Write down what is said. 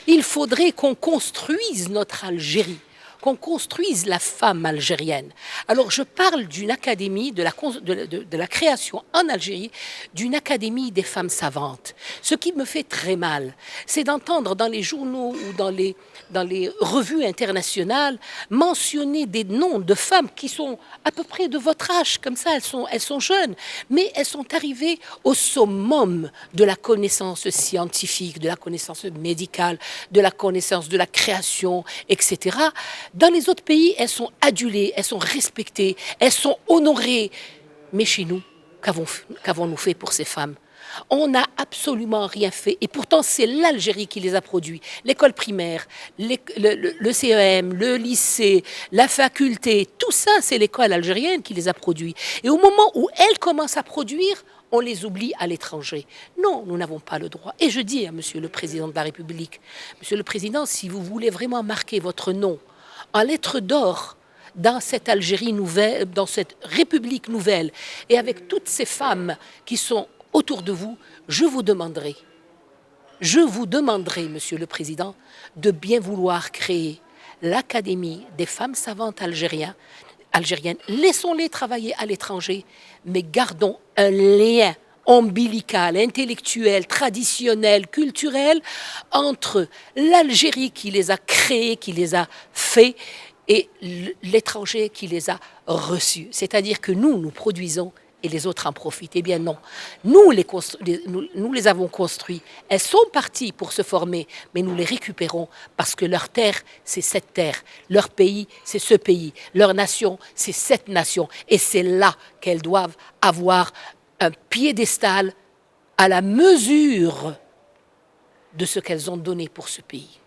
Il faudrait qu'on construise notre Algérie, qu'on construise la femme algérienne. Alors je parle d'une académie, de la création en Algérie, d'une académie des femmes savantes. Ce qui me fait très mal, c'est d'entendre dans les journaux ou dans les revues internationales mentionner des noms de femmes qui sont à peu près de votre âge, comme ça, elles sont jeunes, mais elles sont arrivées au summum de la connaissance scientifique, de la connaissance médicale, de la connaissance de la création, etc. Dans les autres pays, elles sont adulées, elles sont respectées, elles sont honorées. Mais chez nous, qu'avons-nous fait pour ces femmes? On n'a absolument rien fait. Et pourtant, c'est l'Algérie qui les a produits. L'école primaire, le CEM, le lycée, la faculté, tout ça, c'est l'école algérienne qui les a produits. Et au moment où elles commencent à produire, on les oublie à l'étranger. Non, nous n'avons pas le droit. Et je dis à Monsieur le Président de la République, Monsieur le Président, si vous voulez vraiment marquer votre nom en lettres d'or dans cette Algérie nouvelle, dans cette République nouvelle, et avec toutes ces femmes qui sont autour de vous, je vous demanderai, Monsieur le Président, de bien vouloir créer l'Académie des femmes savantes algériennes. Laissons-les travailler à l'étranger, mais gardons un lien ombilical, intellectuel, traditionnel, culturel entre l'Algérie qui les a créés, qui les a faits, et l'étranger qui les a reçus. C'est-à-dire que nous produisons et les autres en profitent. Eh bien non, nous les avons construits. Elles sont parties pour se former, mais nous les récupérons parce que leur terre, c'est cette terre. Leur pays, c'est ce pays. Leur nation, c'est cette nation. Et c'est là qu'elles doivent avoir un piédestal à la mesure de ce qu'elles ont donné pour ce pays.